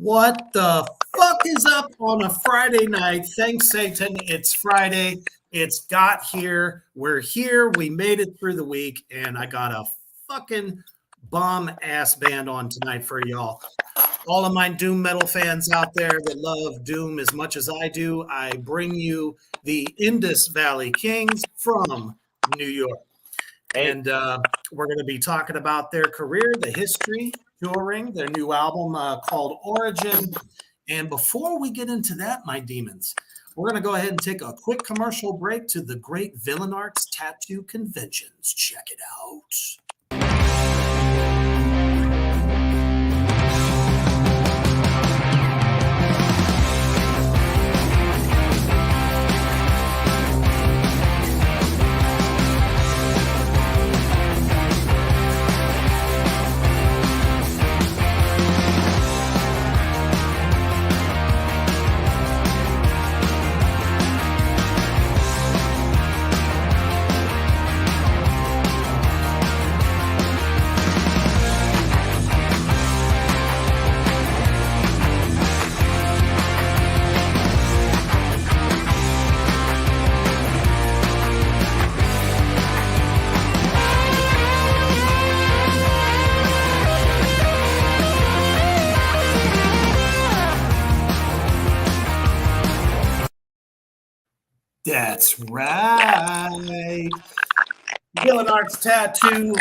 What the fuck is up on a Friday night? Thanks, Satan. It's Friday. It's got here. We're here. We made it through the week, and I got a fucking bomb ass band on tonight for y'all. All of my Doom metal fans out there that love Doom as much as I do, I bring you the Indus Valley Kings from New York. And we're going to be talking about their career, the history, touring, their new album called Origin. And before we get into that, my demons, we're going to go ahead and take a quick commercial break to the Great Villain Arts Tattoo Conventions. Check it out. That's right. Villain Arts Tattoo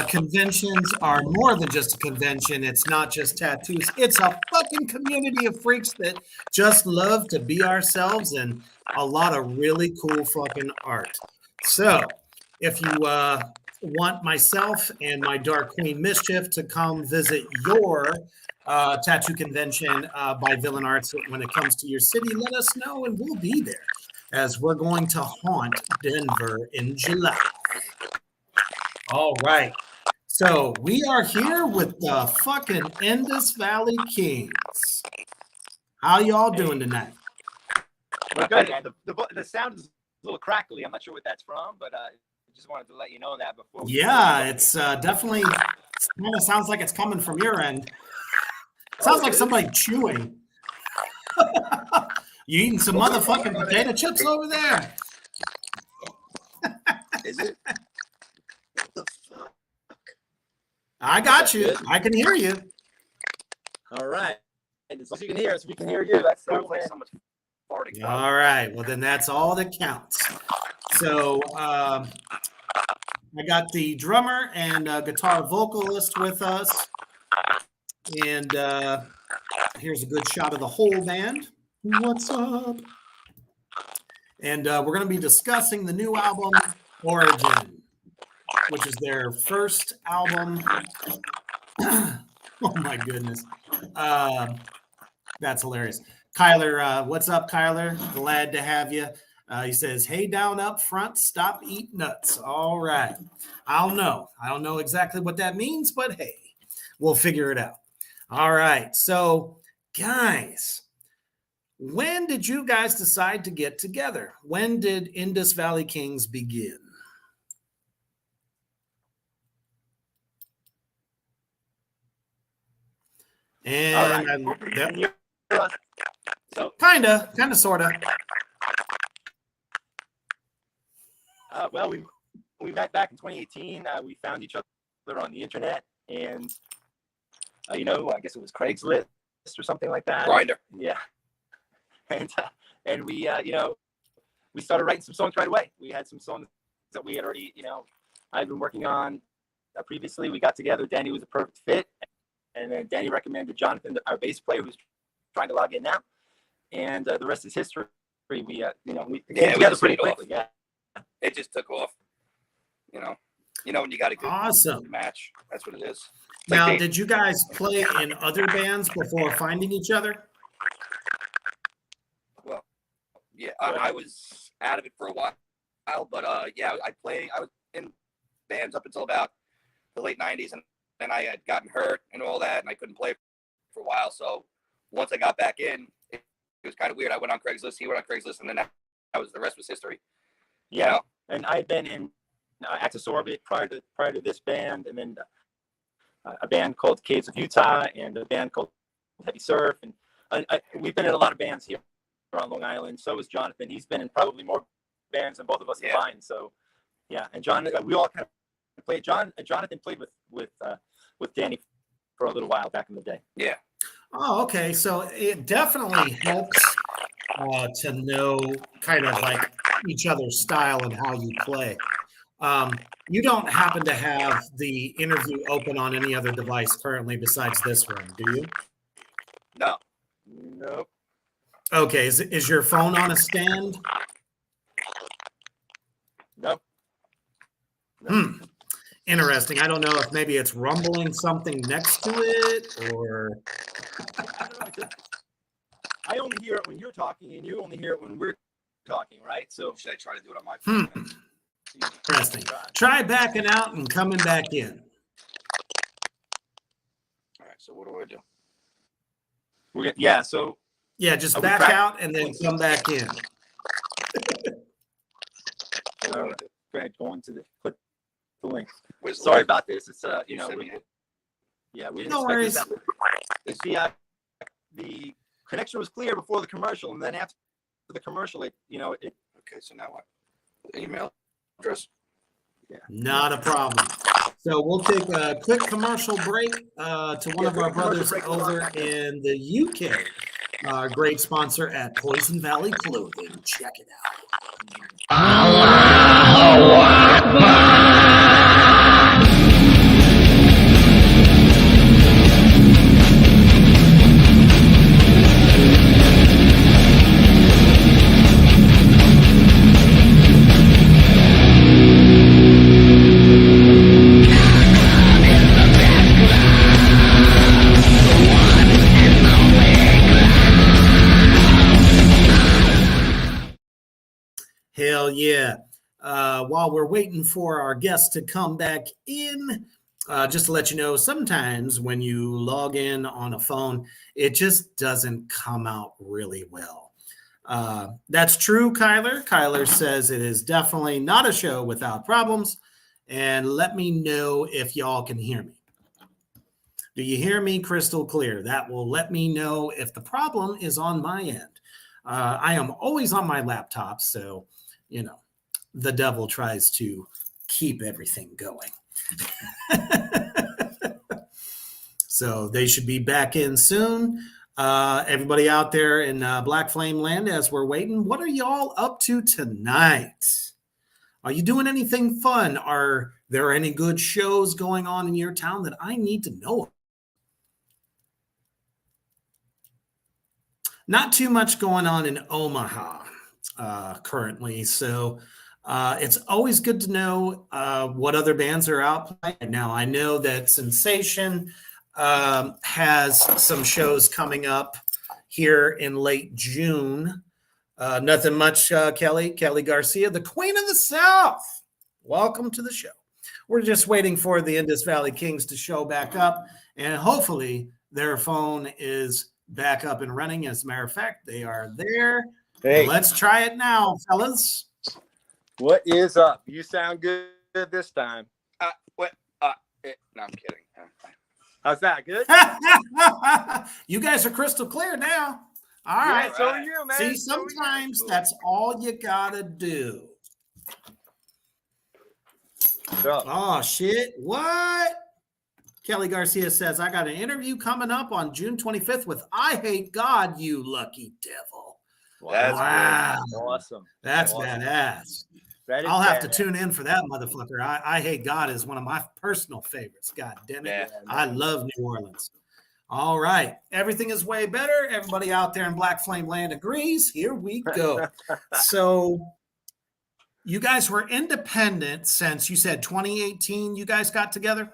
conventions are more than just a convention. It's not just tattoos. It's a fucking community of freaks that just love to be ourselves and a lot of really cool fucking art. So if you want myself and my Dark Queen Mischief to come visit your tattoo convention by Villain Arts when it comes to your city, let us know and we'll be there, as we're going to haunt Denver in July. All right. So we are here with the fucking Indus Valley Kings. How y'all doing tonight? We're good. The sound is a little crackly. I'm not sure what that's from, but just wanted to let you know that before. Yeah, it's definitely kind of sounds like it's coming from your end. Sounds like somebody chewing. You eating some motherfucking potato chips over there? Is it? What the fuck? I got you. I can hear you. All right. And as long as you can hear us, we can hear you. That's so much farting. All right. Well, then that's all that counts. So I got the drummer and guitar vocalist with us. And here's a good shot of the whole band. What's up? And we're going to be discussing the new album, Origin, which is their first album. Oh, my goodness. That's hilarious. Kyler, what's up, Kyler? Glad to have you. He says, hey, down up front, stop eat nuts. All right. I don't know exactly what that means, but hey, we'll figure it out. All right. So, guys, when did you guys decide to get together? When did Indus Valley Kings begin? And Right. So kind of, sort of. Well, we met back in 2018. We found each other on the internet, and I guess it was Craigslist or something like that. Grindr. Yeah. And we we started writing some songs right away. We had some songs that we had already I'd been working on previously. We got together. Danny was a perfect fit, and then Danny recommended Jonathan, our bass player, who's trying to log in now, and the rest is history. We we came together pretty quickly. Yeah, it just took off. When you got a good Awesome. match, that's what it is. Now, did you guys play in other bands before finding each other? Well, yeah, I was out of it for a while, but I was in bands up until about the late 90s, and then I had gotten hurt and all that, and I couldn't play for a while. So once I got back in, it was kind of weird. I went on Craigslist, he went on Craigslist, and then the rest was history. Yeah, and I'd been in Axis Orbit prior to this band, and then a band called Caves of Utah, and a band called Heavy Surf, and we've been in a lot of bands here on Long Island. So is Jonathan. He's been in probably more bands than both of us combined. So yeah, and John, we all kind of played. Jonathan played with Danny for a little while back in the day. Yeah. Oh, okay. So it definitely helps to know kind of like each other's style and how you play. You don't happen to have the interview open on any other device currently besides this one, do you? No. Nope. Okay. Is your phone on a stand? Nope. Interesting. I don't know if maybe it's rumbling something next to it or. I only hear it when you're talking, and you only hear it when we're talking, right? So should I try to do it on my phone? Interesting. Try backing out and coming back in. All right. So what do I do? Just back out and then come back in. All right. Go ahead. Go into put the link. Sorry about this. It's we didn't No worries. The connection was clear before the commercial, and then after the commercial, Okay. So now what? The email address. Yeah. Not a problem. So we'll take a quick commercial break to one of our brothers over in the UK. Our great sponsor at Poison Valley Clothing. Check it out. Hell yeah. While we're waiting for our guests to come back in, just to let you know, sometimes when you log in on a phone, it just doesn't come out really well. That's true, Kyler. Kyler says it is definitely not a show without problems. And let me know if y'all can hear me. Do you hear me crystal clear? That will let me know if the problem is on my end. I am always on my laptop, so the devil tries to keep everything going. So they should be back in soon. Everybody out there in Black Flame Land, as we're waiting, what are y'all up to tonight? Are you doing anything fun? Are there any good shows going on in your town that I need to know? Not too much going on in Omaha currently. So it's always good to know what other bands are out playing. Now, I know that Sensation has some shows coming up here in late June. Nothing much, Kelly Garcia, the Queen of the South. Welcome to the show. We're just waiting for the Indus Valley Kings to show back up, and hopefully their phone is back up and running. As a matter of fact, they are there. Hey, let's try it now, fellas. What is up? You sound good this time. No, I'm kidding. How's that? Good? You guys are crystal clear now. All right. So are you, man. See, sometimes that's all you gotta do. Oh, shit. What? Kelly Garcia says, I got an interview coming up on June 25th with I Hate God, You Lucky Devil. Wow. Awesome. That's awesome. Badass. I'll have to tune in for that motherfucker. I Hate God is one of my personal favorites. God damn it. Yeah, I love New Orleans. All right. Everything is way better. Everybody out there in Black Flame Land agrees. Here we go. So you guys were independent since you said 2018 you guys got together?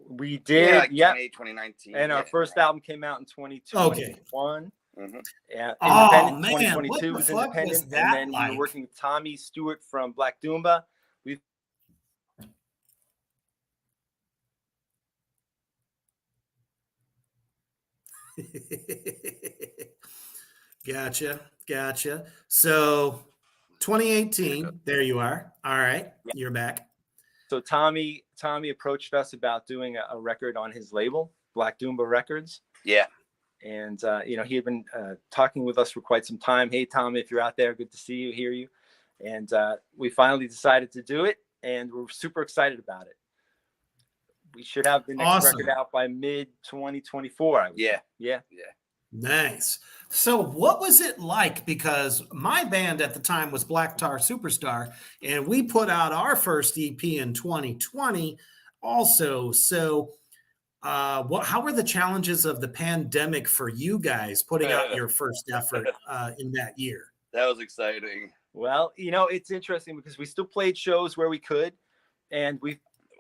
We Yeah, did. like Yep. 2019. And our yeah. first album came out in 2021. Mhm. Yeah, Oh, independent. man, 2022 what was the fuck was independent, that and then we like? were working with Tommy Stewart from Black Doomba. We Gotcha. So 2018, there you are. All right, you're back. So Tommy approached us about doing a record on his label, Black Doomba Records. Yeah. And he had been talking with us for quite some time. Hey, Tommy, if you're out there, good to see you, hear you. And we finally decided to do it, and we're super excited about it. We should have the next record out by mid 2024. Yeah. Nice. So what was it like? Because my band at the time was Black Tar Superstar, and we put out our first EP in 2020 also. So how were the challenges of the pandemic for you guys putting out your first effort in that year? That was exciting. Well, it's interesting because we still played shows where we could, and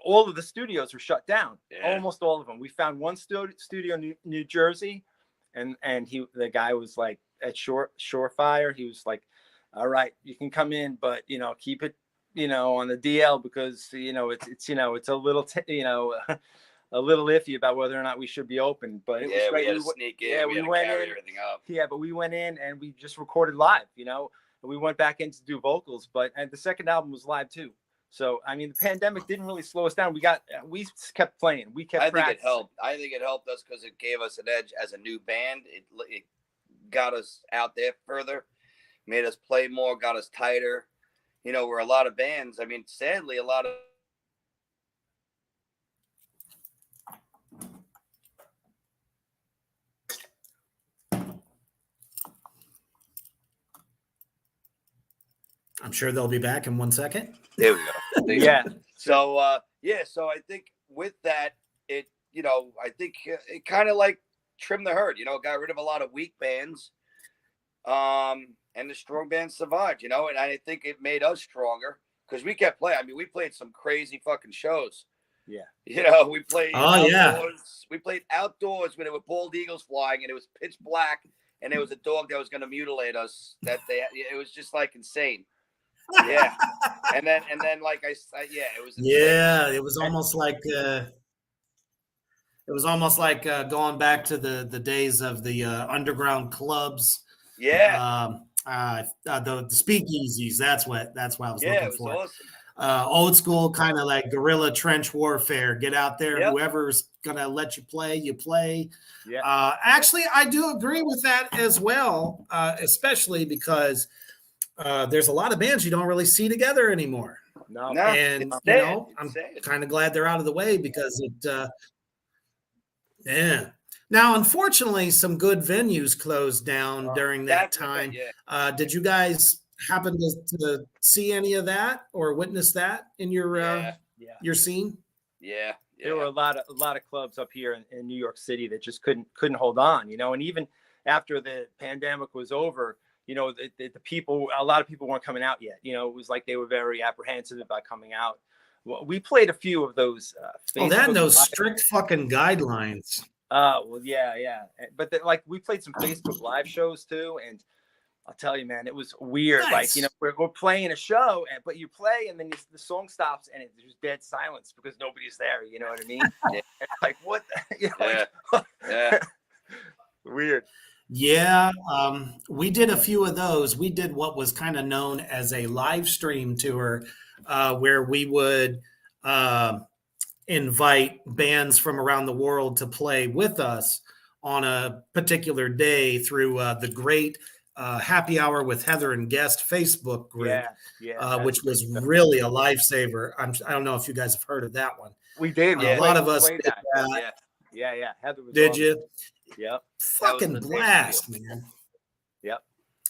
all of the studios were shut down. Yeah. Almost all of them. We found one studio in New Jersey, and the guy was like at Surefire. He was like, "All right, you can come in, but keep it on the DL because it's a little a little iffy about whether or not we should be open." But it was great. We had to sneak in. Yeah, we had to went carry in, everything up. Yeah, but we went in and we just recorded live. We went back in to do vocals, and the second album was live too. So I mean, the pandemic didn't really slow us down. We kept playing. We kept. I think it helped. I think it helped us because it gave us an edge as a new band. It got us out there further, made us play more, got us tighter. Where a lot of bands. I mean, sadly, a lot of. I'm sure they'll be back in 1 second. There we go. Yeah. So so I think with that, I think it kind of like trimmed the herd. Got rid of a lot of weak bands, and the strong bands survived. And I think it made us stronger because we kept playing. I mean, we played some crazy fucking shows. Yeah. We played. Oh yeah. We played outdoors when there were bald eagles flying and it was pitch black and there was a dog that was going to mutilate us. It was just like insane. Yeah. and then like it was insane. Yeah, it was almost like going back to the days of the underground clubs. Yeah. The speakeasies. That's what I was looking for. Awesome. Old school, kind of like guerrilla trench warfare. Get out there. Yep. Whoever's gonna let you play, you play. Yeah. Actually, I do agree with that as well, especially because there's a lot of bands you don't really see together anymore. No. And I'm kind of glad they're out of the way because it. Yeah. Now, unfortunately, some good venues closed down during that time. Yeah. Did you guys happen to see any of that or witness that in your scene? Yeah. There were a lot of clubs up here in New York City that just couldn't hold on, and even after the pandemic was over, the people, a lot of people weren't coming out yet. It was like they were very apprehensive about coming out. Well, we played a few of those. Those strict fucking guidelines. Well, yeah. But we played some Facebook Live shows too, and I'll tell you, man, it was weird. Nice. Like, we're playing a show, but you play, and then the song stops, and there's dead silence because nobody's there. You know what I mean? Yeah. Like, what? Yeah. Weird. Yeah, we did a few of those. We did what was kind of known as a live stream tour, where we would invite bands from around the world to play with us on a particular day through the great Happy Hour with Heather and Guest Facebook group, which was really a lifesaver. I don't know if you guys have heard of that one. We did. A lot of us did that. Yeah. Heather was did awesome. you? Yep. Fucking blast, man. Yep.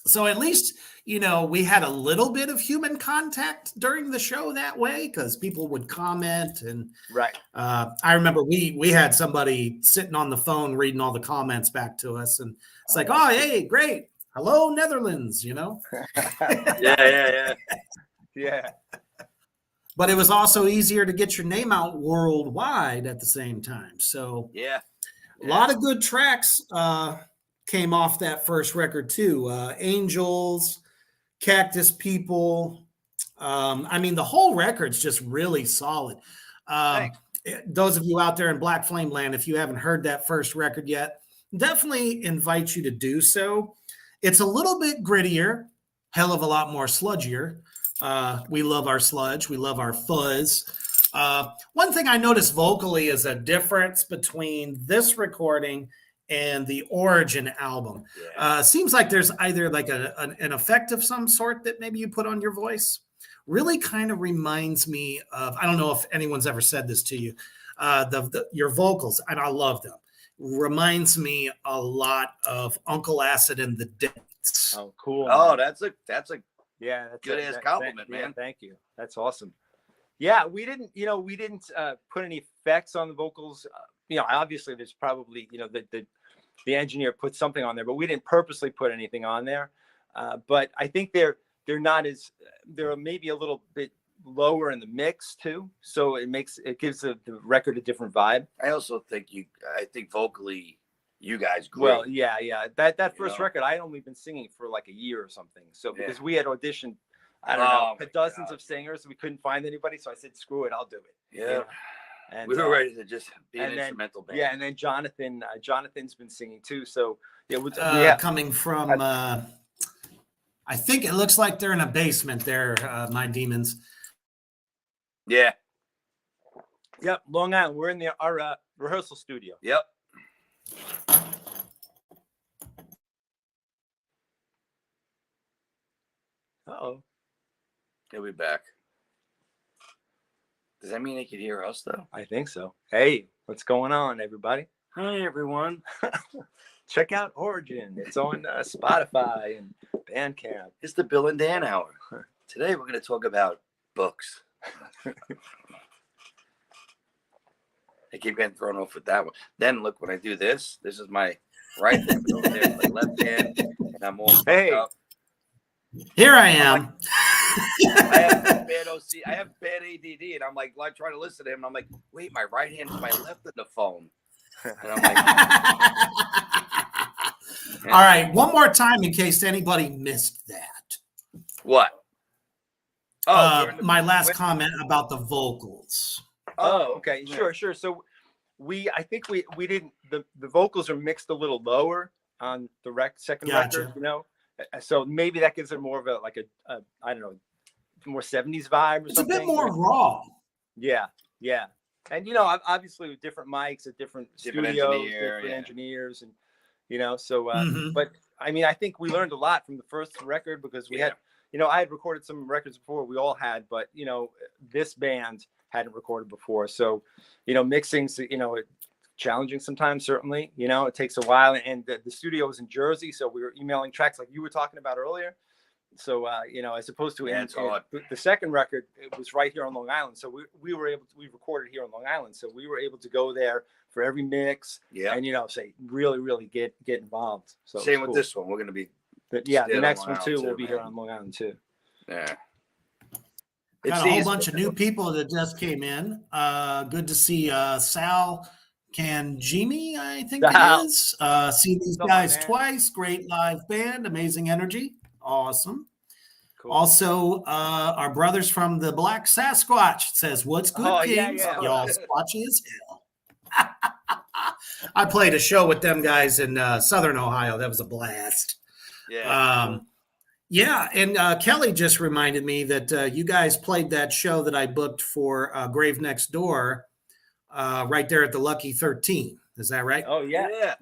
So at least, we had a little bit of human contact during the show that way because people would comment. And Right. I remember we had somebody sitting on the phone reading all the comments back to us. And it's like, oh, hey, great. Hello, Netherlands, Yeah. Yeah. But it was also easier to get your name out worldwide at the same time. So Yeah. a lot of good tracks came off that first record too. Angels, Cactus People. The whole record's just really solid. Those of you out there in Black Flame Land, if you haven't heard that first record yet, definitely invite you to do so. It's a little bit grittier, hell of a lot more sludgier. We love our sludge. We love our fuzz. One thing I noticed vocally is a difference between this recording and the Origin album. Seems like there's either like an effect of some sort that maybe you put on your voice. Really kind of reminds me of, I don't know if anyone's ever said this to you, your vocals, and I love them. Reminds me a lot of Uncle Acid and the Dents. Oh, cool. Oh, that's a yeah, that's good ass compliment, man. Yeah, thank you. That's awesome. Yeah, we didn't put any effects on the vocals. Obviously there's probably, the engineer put something on there, but we didn't purposely put anything on there. But I think they're maybe a little bit lower in the mix too. So it gives the record a different vibe. I also think vocally you guys grew. Well, yeah. That first record, I only been singing for like a year or something. So because we had auditioned, I don't know, dozens of singers, we couldn't find anybody. So I said, screw it, I'll do it. Yeah. And we were ready to just be an instrumental band. Yeah, and then Jonathan's been singing too. So coming from I think it looks like they're in a basement there, my demons. Yeah. Yep, Long Island. We're in our rehearsal studio. Yep. Uh-oh. He'll be back. Does that mean they could hear us though? I think so. Hey, what's going on, everybody? Hi, everyone. Check out Origin. It's on Spotify and Bandcamp. It's the Bill and Dan Hour. Today we're going to talk about books. I keep getting thrown off with that one. Then look, when I do this is my right hand, over there, my left hand, and I'm all up. Here I am. I have bad OC. I have bad ADD, and I'm like trying to listen to him. And I'm like, wait, my right hand is my left of the phone. And I'm like, all right, one more time in case anybody missed that. What? My last comment about the vocals. Oh, okay, sure. So I think we didn't. The vocals are mixed a little lower on the second record, So maybe that gives it more of a I don't know, more 70s vibe or it's something. It's a bit more raw. Yeah. And obviously with different mics at different studios, different engineers, and so but I think we learned a lot from the first record because we had I had recorded some records before, we all had, but this band hadn't recorded before. So mixing's challenging sometimes, certainly. It takes a while, and the studio was in Jersey, so we were emailing tracks like you were talking about earlier. So as opposed to the second record, it was right here on Long Island. So we recorded here on Long Island. So we were able to go there for every mix, and say really get involved. So same with this one, we're going to be the next one too will be here on Long Island too. Yeah. Got a whole bunch of new people that just came in. Good to see Sal Kanjimi, I think it is. See these guys twice. Great live band, amazing energy. Awesome. Cool. Also, our brothers from the Black Sasquatch says, "What's good, Kings? Y'all squatchy as hell." I played a show with them guys in Southern Ohio. That was a blast. Yeah. And Kelly just reminded me that you guys played that show that I booked for Grave Next Door right there at the Lucky 13. Is that right? Oh, yeah.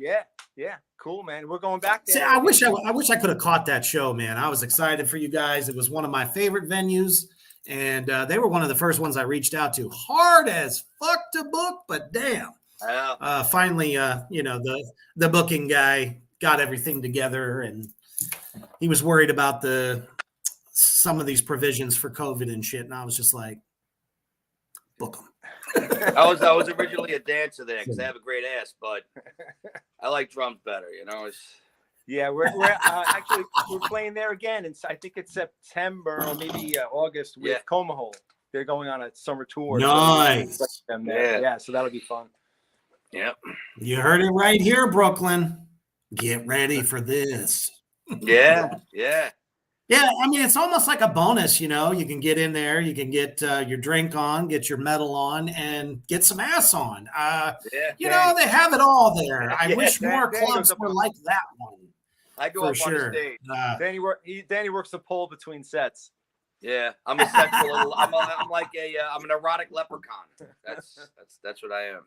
Cool, man. We're going back there. See, I wish I could have caught that show, man. I was excited for you guys. It was one of my favorite venues, and they were one of the first ones I reached out to. Hard as fuck to book, but damn. Finally, the booking guy got everything together, and he was worried about some of these provisions for COVID and shit. And I was just like, book them. I was originally a dancer there because I have a great ass, but I like drums better. Yeah, we're actually we're playing there again, and I think it's September or maybe August with Comahole. They're going on a summer tour. Nice. So yeah, so that'll be fun. Yep. You heard it right here, Brooklyn. Get ready for this. Yeah. Yeah, I mean, it's almost like a bonus, you can get in there, you can get your drink on, get your medal on, and get some ass on. They have it all there. I wish more clubs were like that one. I go up on the stage. Danny works the pole between sets. Yeah, I'm a sexual. I'm like I'm an erotic leprechaun. That's what I am.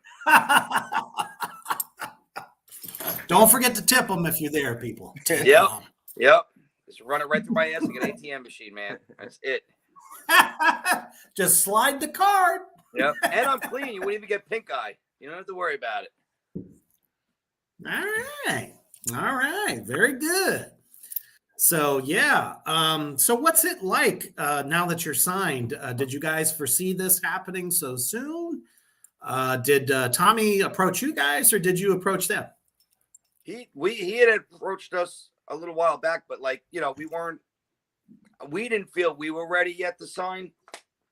Don't forget to tip them if you're there, people. Yep. Just run it right through my ass like an ATM machine, man. That's it. Just slide the card. Yep. And I'm clean. You wouldn't even get pink eye. You don't have to worry about it. All right. Very good. So, yeah. So what's it like now that you're signed? Did you guys foresee this happening so soon? Did Tommy approach you guys or did you approach them? He had approached us a little while back, but we didn't feel we were ready yet to sign,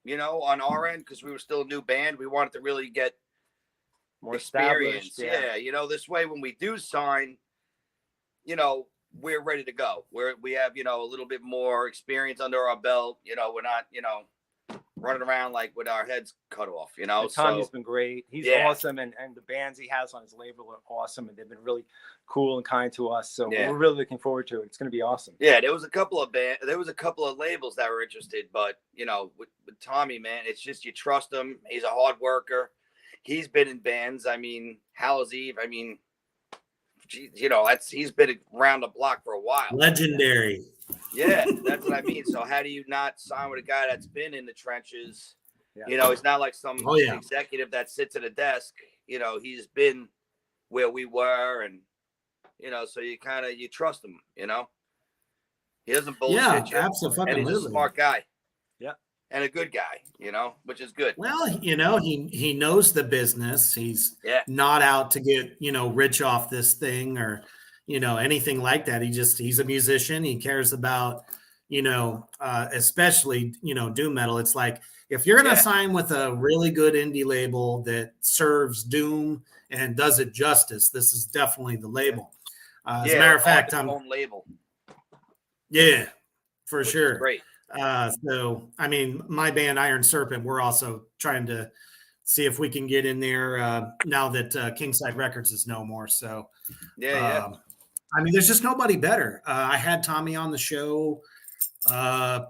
on our end, because we were still a new band. We wanted to really get more experience. Yeah. This way, when we do sign, we're ready to go. We have, a little bit more experience under our belt. We're not, running around like with our heads cut off, Tommy's been great. He's awesome. And the bands he has on his label are awesome. And they've been really cool and kind to us. So we're really looking forward to it. It's going to be awesome. Yeah. There was a couple of labels that were interested, but with Tommy, man, it's just, you trust him. He's a hard worker. He's been in bands. I mean, Howl's Eve. I mean, he's been around the block for a while. Legendary. Yeah, that's what I mean. So how do you not sign with a guy that's been in the trenches? Yeah. It's not like some executive that sits at a desk. He's been where we were, and so you trust him. He doesn't bullshit you. Absolutely. And he's a smart guy. Yeah, and a good guy. Which is good. Well, he knows the business. He's not out to get rich off this thing or anything like that. He's a musician. He cares about, especially, doom metal. It's like, if you're going to sign with a really good indie label that serves doom and does it justice, this is definitely the label. As a matter of fact, I'm own label. Yeah, for Which sure. Is great. So, I mean, my band Iron Serpent, we're also trying to see if we can get in there now that Kingside Records is no more. So, I mean, there's just nobody better. I had Tommy on the show, I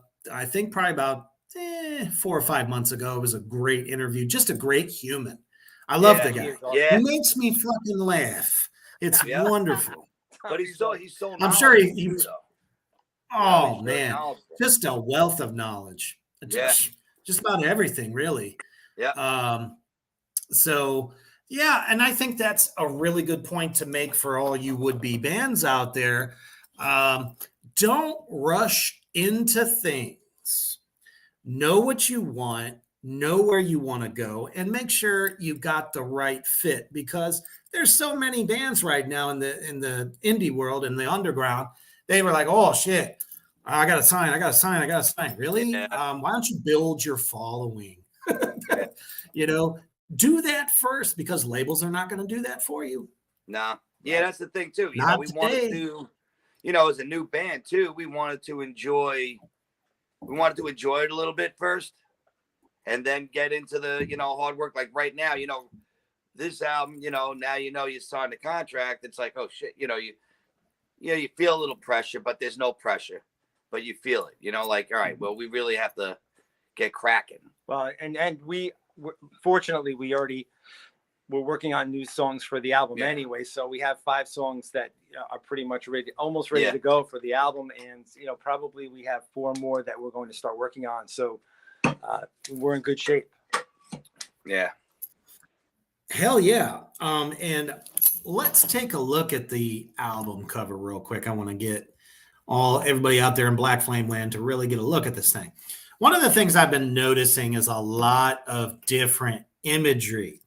think probably about 4 or 5 months ago. It was a great interview, just a great human. I love the guy. He makes me fucking laugh. It's wonderful. But he's so I'm sure he's oh man, just a wealth of knowledge. Just about everything, really. Yeah. So yeah, and I think that's a really good point to make for all you would-be bands out there. Don't rush into things. Know what you want, know where you want to go, and make sure you got the right fit, because there's so many bands right now in the indie world, in the underground. They were like, oh shit, I gotta sign. Really? Yeah. Why don't you build your following? Do that first, because labels are not going to do that for you. Nah. Yeah, that's the thing too. Wanted to, as a new band too, we wanted to enjoy it a little bit first, and then get into the, hard work. Like right now, this album, now you signed a contract. It's like, oh shit, you feel a little pressure, but there's no pressure, but you feel it. Like, all right, well, we really have to get cracking. Well, and fortunately, we're working on new songs for the album anyway. So we have 5 songs that are pretty much almost ready to go for the album. And, probably we have 4 more that we're going to start working on. So we're in good shape. Yeah. Hell yeah. And let's take a look at the album cover real quick. I want to get everybody out there in Black Flame Land to really get a look at this thing. One of the things I've been noticing is a lot of different imagery.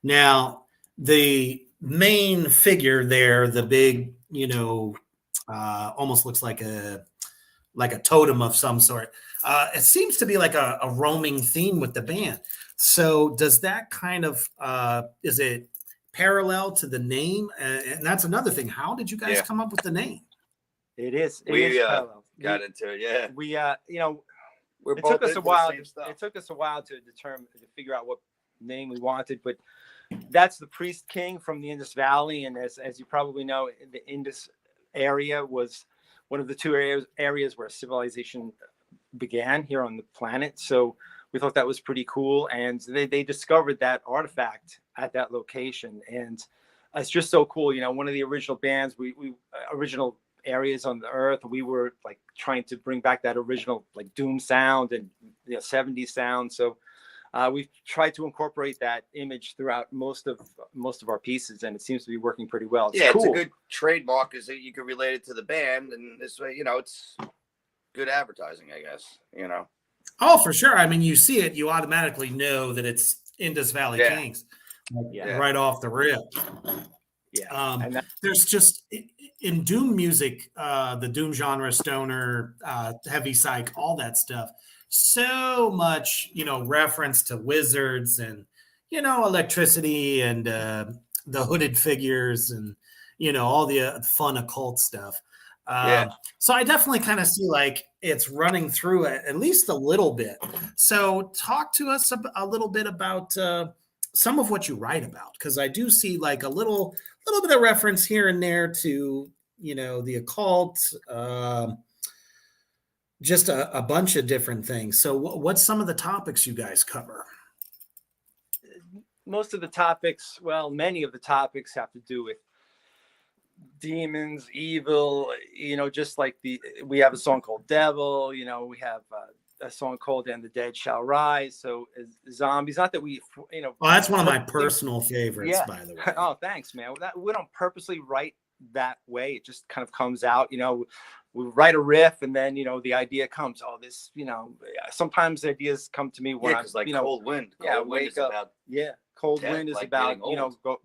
Now, the main figure there, the big, almost looks like a totem of some sort. It seems to be like a roaming theme with the band. So does that kind of is it parallel to the name? And that's another thing. How did you guys come up with the name? It is. We parallel. got into it. Yeah. We It took us a while. It took us a while to figure out what name we wanted, but that's the Priest King from the Indus Valley, and as you probably know, the Indus area was one of the two areas where civilization began here on the planet. So we thought that was pretty cool, and they discovered that artifact at that location, and it's just so cool. One of the original bands, we original areas on the earth, we were like trying to bring back that original like doom sound and 70s sound. So we've tried to incorporate that image throughout most of our pieces, and it seems to be working pretty well. It's cool. It's a good trademark, is that you can relate it to the band, and this way, it's good advertising, I guess. Oh, for sure. I mean, you see it, you automatically know that it's Indus Valley Kings, right off the rip. Yeah. There's just in doom music, the doom genre, stoner, heavy psych, all that stuff. So much, reference to wizards and, electricity and the hooded figures and, all the fun occult stuff. So I definitely kind of see like it's running through it at least a little bit. So talk to us a little bit about some of what you write about, because I do see like a little bit of reference here and there to the occult, just a bunch of different things. So what's some of the topics you guys cover? Most of the topics, many of the topics have to do with demons, evil, just like we have a song called Devil, we have a song called And the Dead Shall Rise. So zombies, not that we, well, that's one of my personal favorites, by the way. Oh, thanks, man. We don't purposely write that way. It just kind of comes out, we write a riff and then, the idea comes, sometimes ideas come to me when I'm like Cold Wind. Cold Wind is about Cold Wind is about,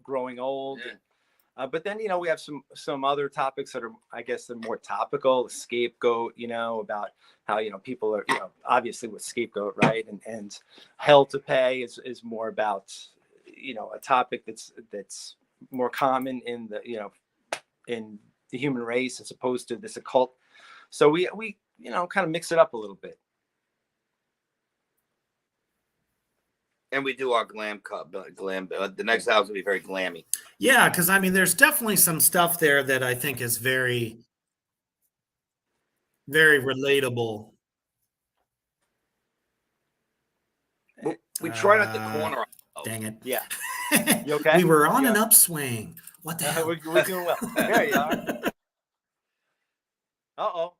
growing old. Yeah. But then, we have some other topics that are, I guess, they're more topical. Scapegoat, about how, people are, obviously with Scapegoat, right? And Hell to Pay is more about, a topic that's more common in in the human race as opposed to this occult. So we kind of mix it up a little bit. And we do our glam. The next album will be very glammy. Yeah, because I mean, there's definitely some stuff there that I think is very, very relatable. We try not to corner. Dang it! Yeah, you okay? We were on an upswing. What the hell? We're doing well. There you are. Uh-oh.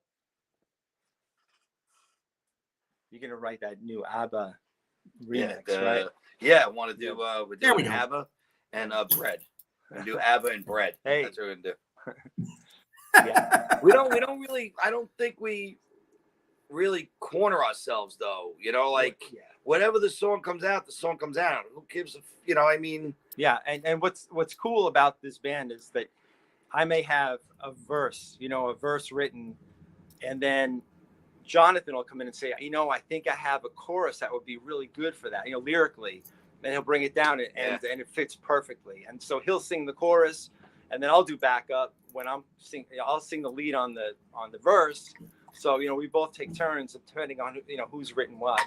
You're gonna write that new ABBA remix, right? Yeah, I want to do we're There we doing go. ABBA and bread. We're gonna do ABBA and bread. Hey. That's what we're gonna do. Yeah. We don't really, I don't think we really corner ourselves though. Whatever the song comes out, the song comes out. Who gives a I mean. Yeah, and what's cool about this band is that I may have a verse written, and then Jonathan will come in and say, I think I have a chorus that would be really good for that, lyrically, and he'll bring it down and it fits perfectly. And so he'll sing the chorus, and then I'll do backup when I'll sing the lead on the verse. So we both take turns depending on who's written what.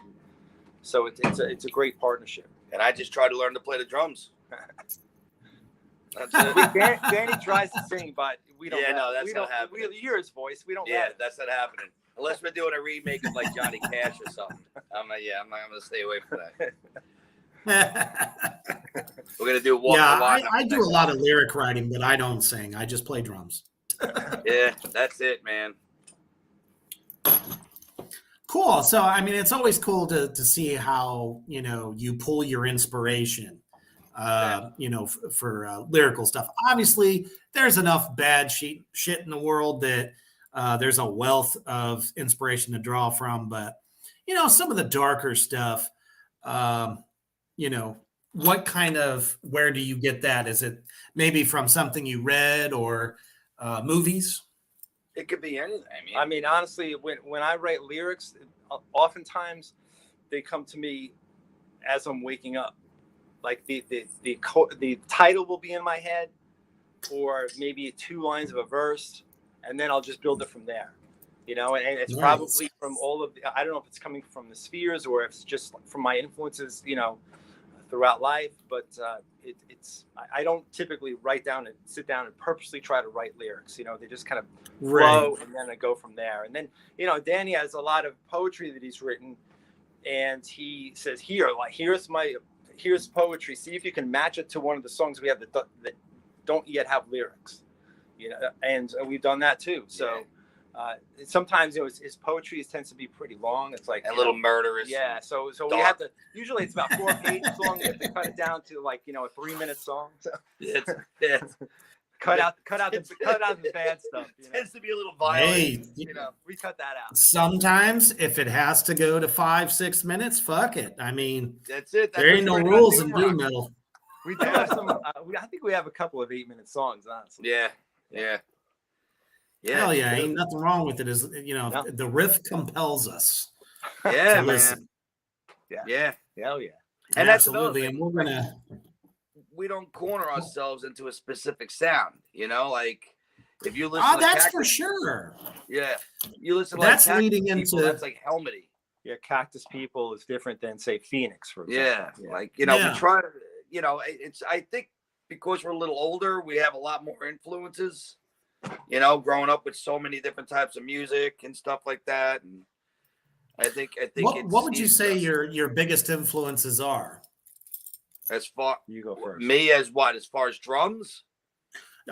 So it's a great partnership. And I just try to learn to play the drums. That's it. Danny tries to sing, but we don't. Yeah, no, that's not happening. We hear his voice. We don't. Yeah, that's not happening. Unless we're doing a remake of like Johnny Cash or something. I'm not gonna stay away from that. We're gonna do Walk the Line. I do a lot of lyric writing, but I don't sing. I just play drums. Yeah, that's it, man. Cool. So, I mean, it's always cool to see how, you pull your inspiration, for lyrical stuff. Obviously, there's enough bad shit in the world that There's a wealth of inspiration to draw from, but some of the darker stuff, you know, where do you get that? Is it maybe from something you read or movies? It could be anything. I mean, honestly, when I write lyrics, oftentimes they come to me as I'm waking up. Like the title will be in my head, or maybe 2 lines of a verse, and then I'll just build it from there. And it's Nice. probably from all of I don't know if it's coming from the spheres or if it's just from my influences, throughout life. But I don't typically sit down and purposely try to write lyrics. They just kind of flow, and then I go from there. And then, Danny has a lot of poetry that he's written, and he says, here's poetry. See if you can match it to one of the songs we have that don't yet have lyrics. And we've done that too. So sometimes his poetry tends to be pretty long. It's like a little murderous. Yeah. So we have to. Usually it's about 4 pages long. We have to cut it down to a 3-minute song. So cut out the bad stuff. It tends to be a little violent. Hey, we cut that out. Sometimes if it has to go to 5-6 minutes, fuck it. I mean, that's it. There ain't no rules in doom metal. We do have some. I think we have a couple of 8-minute songs, honestly. Yeah. Hell yeah, ain't nothing wrong with it. The riff compels us. Yeah, man. Yeah. Hell yeah. And absolutely. And we're gonna. We don't corner ourselves into a specific sound. Like if you listen. to That's Cactus, for sure. Yeah, you listen. That's like leading people, into. That's like helmety. Yeah, Cactus People is different than say Phoenix, for example. We try to. It's. I think because we're a little older, we have a lot more influences. Growing up with so many different types of music and stuff like that, and I think. What would you say your biggest influences are? As far you go first. Me as what? As far as drums?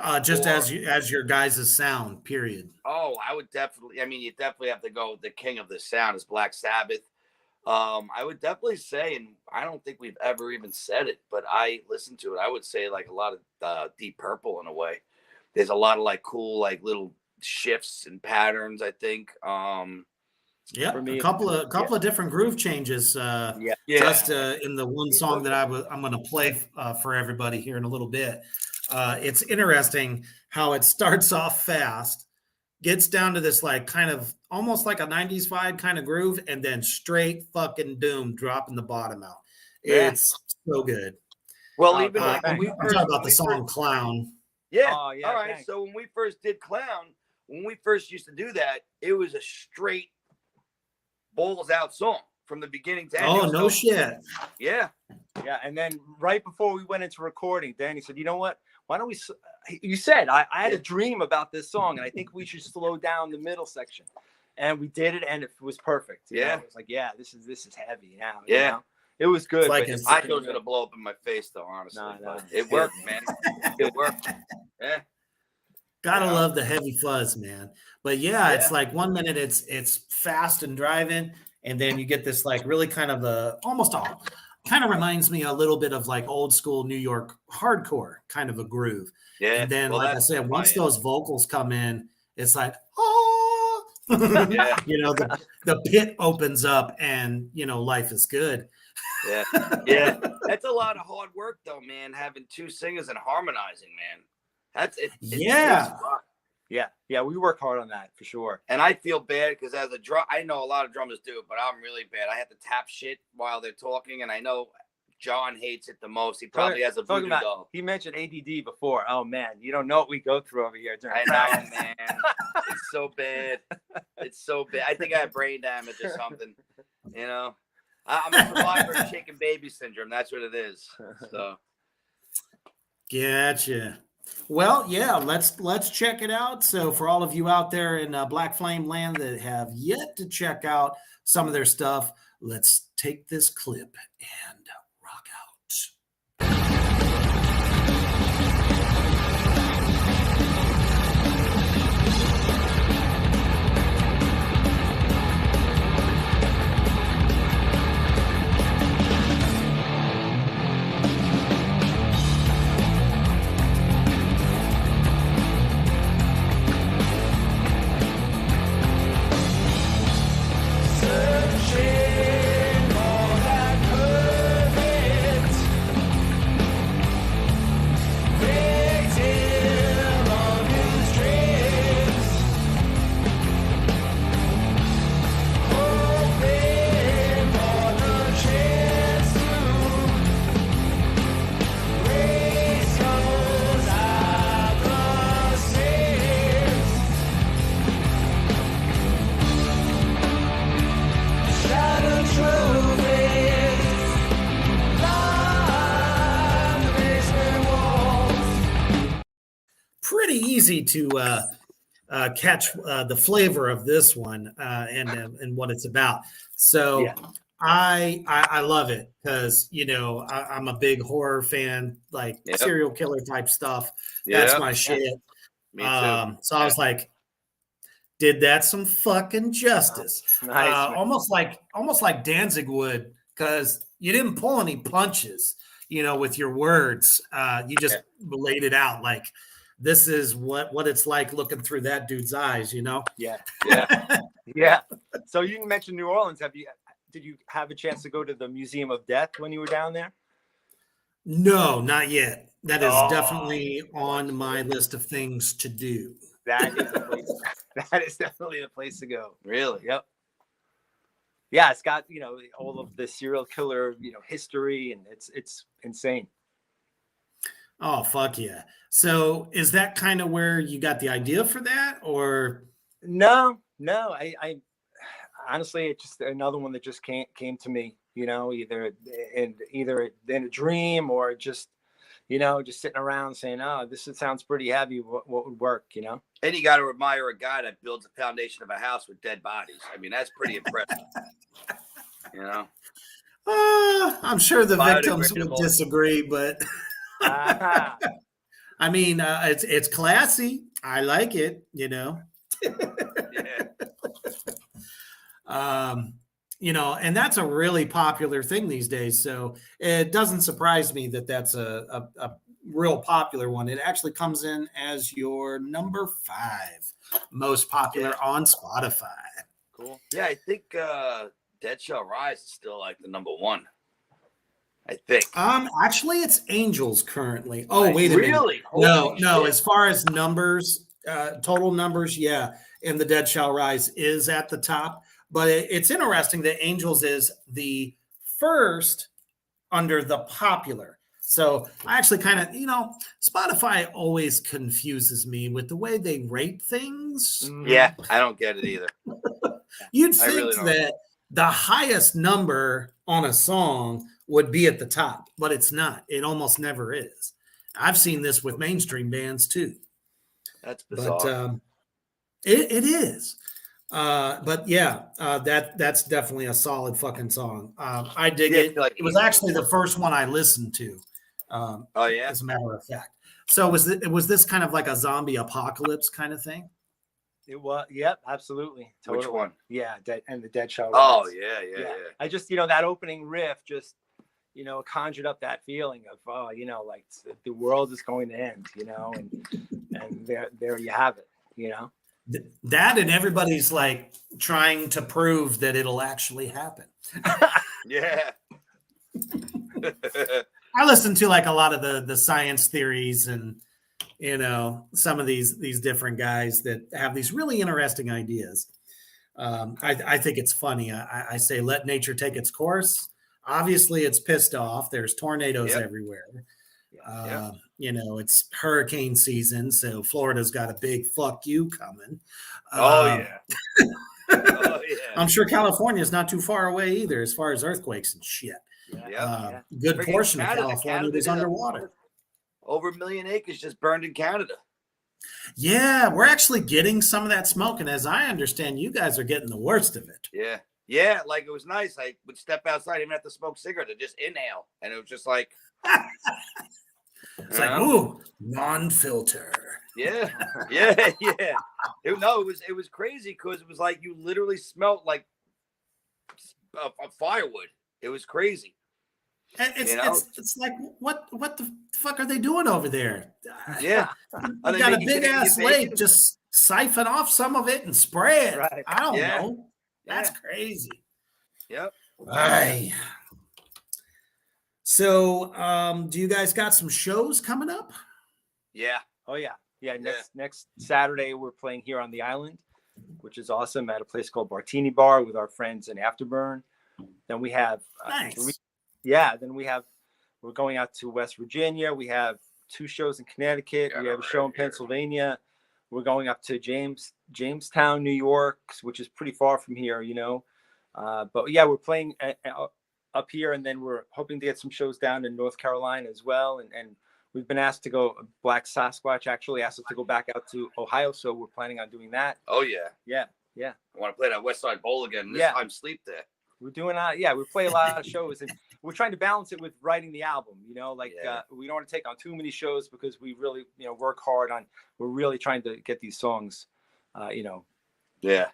As your guys' sound. Period. Oh, I would definitely. I mean, you definitely have to go with the king of the sound is Black Sabbath. I would definitely say, and I don't think we've ever even said it, but I listened to it. I would say like a lot of Deep Purple in a way. There's a lot of cool little shifts and patterns, I think. A couple of different groove changes. Just in the one song that I'm going to play for everybody here in a little bit. It's interesting how it starts off fast, gets down to this kind of almost like a 90s vibe kind of groove, and then straight fucking doom dropping the bottom out. It's so good. Well, even when we talk about the song "Clown." Yeah. All right. Thanks. So when we first did Clown, when we first used to do that, it was a straight balls out song from the beginning to end. Oh, no shit. Yeah. Yeah. And then right before we went into recording, Danny said, you know what? Why don't we? You said, I had a dream about this song, and I think we should slow down the middle section. And we did it, and it was perfect. It was like, this is heavy now. It was good. I thought it was going to blow up in my face, though, honestly. No. It worked, man. It worked. Yeah. Gotta love the heavy fuzz, man. But it's like 1 minute it's fast and driving, and then you get this really kind of kind of reminds me a little bit of old school New York hardcore kind of a groove. Yeah. And then, like I said, once those vocals come in, it's like, oh, the pit opens up, and life is good. Yeah. That's a lot of hard work, though, man. Having 2 singers and harmonizing, man. That's it. Yeah. We work hard on that for sure. And I feel bad because as a drum, I know a lot of drummers do, but I'm really bad. I have to tap shit while they're talking, and I know John hates it the most. He probably has a voodoo doll. He mentioned ADD before. Oh man, you don't know what we go through over here. I know, man. It's so bad. It's so bad. I think I have brain damage or something. I'm a survivor of chicken baby syndrome. That's what it is. So. Gotcha. Well, let's check it out. So for all of you out there in Black Flame land that have yet to check out some of their stuff, let's take this clip and rock out. pretty easy to catch the flavor of this one and what it's about. So Yeah. I love it because I'm a big horror fan, like Yep. serial killer type stuff. That's Yeah, my shit. me too. So I was like, did that some fucking justice. Nice. Almost like Danzig would, because you didn't pull any punches, with your words. You just laid it out like this is what it's like looking through that dude's eyes, Yeah. Yeah. Yeah. So you mentioned New Orleans. Did you have a chance to go to the Museum of Death when you were down there? No, not yet. That is Oh. definitely on my list of things to do. That is the place. That is definitely the place to go. Really? Yep. Yeah, it's got all of the serial killer history, and it's insane. Oh, fuck yeah. So is that kind of where you got the idea for that, or? No, I honestly, it's just another one that just came to me, either in a dream or just sitting around saying, oh, sounds pretty heavy. What would work, And you got to admire a guy that builds a foundation of a house with dead bodies. I mean, that's pretty impressive. I'm sure the victims would Biodegradable. disagree, but I mean, it's classy. I like it, Yeah. And that's a really popular thing these days. So it doesn't surprise me that that's a real popular one. It actually comes in as your number 5 most popular on Spotify. Cool. Yeah, I think Dead Shall Rise is still like the number 1. I think. Actually, it's Angels currently. Oh, wait a minute. Really? No. Shit. As far as numbers, total numbers, yeah. And the Dead Shall Rise is at the top. But it's interesting that Angels is the first under the popular. So I actually kind of, Spotify always confuses me with the way they rate things. Yeah, I don't get it either. You'd I think really don't. that the highest number on a song would be at the top, but it's not. It almost never is. I've seen this with mainstream bands too. That's bizarre. But it is. But yeah, that's definitely a solid fucking song. I dig it. Like it was actually the first one I listened to. Oh yeah. As a matter of fact. So was this kind of like a zombie apocalypse kind of thing? It was. Yep, absolutely. Totally. Which one? Yeah, and the Dead Shall Rise. Oh yeah. I just that opening riff just conjured up that feeling of like the world is going to end, and there you have it, That and everybody's like trying to prove that it'll actually happen. Yeah. I listen to like a lot of the science theories and some of these different guys that have these really interesting ideas. I think it's funny. I say let nature take its course. Obviously, it's pissed off. There's tornadoes everywhere. It's hurricane season, so Florida's got a big fuck you coming. Oh yeah. I'm sure California is not too far away either, as far as earthquakes and shit. Good Freaking portion Canada, of California Canada is underwater. Over 1 million acres just burned in Canada. Yeah, we're actually getting some of that smoke, and as I understand, you guys are getting the worst of it. Yeah, like it was nice. I would step outside, I didn't have to smoke cigarettes, I just inhale, and it was just like it's like, ooh, non-filter. Yeah. It was crazy because it was like you literally smelled like a firewood. It was crazy. And it's like what the fuck are they doing over there? Yeah, you got a big ass lake. Just siphon off some of it and spray it. Right. I don't know. That's crazy. Yep. Aye. So, do you guys got some shows coming up? Yeah. Oh yeah. Next Saturday we're playing here on the island, which is awesome, at a place called Bartini Bar with our friends in Afterburn. Then we have nice. We're going out to West Virginia. We have 2 shows in Connecticut. We have a show in Pennsylvania. We're going up to Jamestown, New York, which is pretty far from here, But yeah, we're playing up here, and then we're hoping to get some shows down in North Carolina as well. And We've been asked to go. Black Sasquatch actually asked us to go back out to Ohio, so we're planning on doing that. Oh yeah. Yeah. I want to play that West Side Bowl again. This time sleep there. We're doing we play a lot of shows, and we're trying to balance it with writing the album. We don't want to take on too many shows because we really work hard on. We're really trying to get these songs,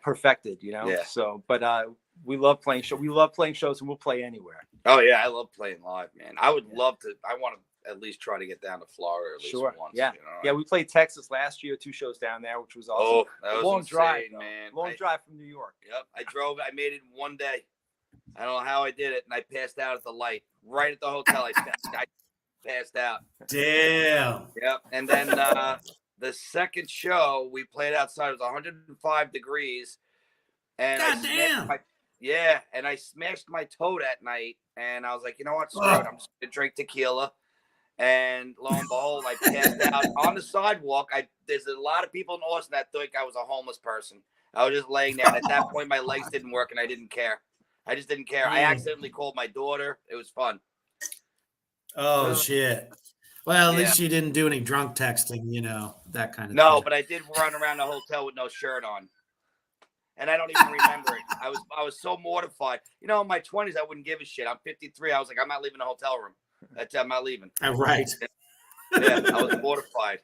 perfected. So, but we love playing shows. We love playing shows, and we'll play anywhere. Oh yeah, I love playing live, man. I would love to. I want to at least try to get down to Florida at least once. Yeah. We played Texas last year, 2 shows down there, which was awesome. Oh, that was long insane, drive, man. Long drive from New York. Yep, I made it in one day. I don't know how I did it, and I passed out at the light right at the hotel. I passed out. Damn. Yep, and then the second show we played outside. It was 105 degrees, and I smashed my toe that night. And I was like, you know what? Screw it. I'm just gonna drink tequila. And lo and behold, I passed out on the sidewalk. There's a lot of people in Austin that think I was a homeless person. I was just laying there, and at that point, my legs didn't work, and I didn't care. I just didn't care. I accidentally called my daughter. It was fun. Oh shit! Well, at least you didn't do any drunk texting, that kind of. No, thing. but I did run around the hotel with no shirt on. And I don't even remember it. I was so mortified. In my 20s, I wouldn't give a shit. I'm 53. I was like, I'm not leaving the hotel room. I'm not leaving. Right. Yeah, I was mortified,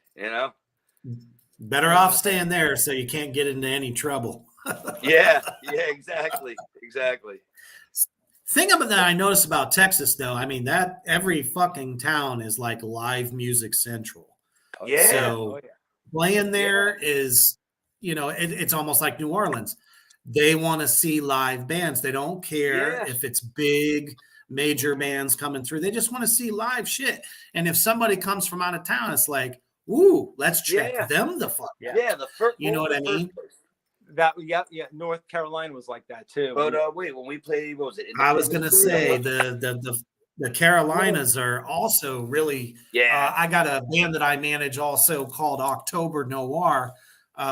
Better off staying there so you can't get into any trouble. Yeah, exactly. Thing that I noticed about Texas, though, I mean, that every fucking town is like live music central. Yeah. So playing there is... it's almost like New Orleans. They want to see live bands. They don't care if it's big, major bands coming through. They just want to see live shit. And if somebody comes from out of town, it's like, ooh, let's check them the fuck. Yeah, the first. You know what I mean? North Carolina was like that too. But wait, when we played, what was it? I was gonna say the Carolinas are also really. Yeah. I got a band that I manage also called October Noir.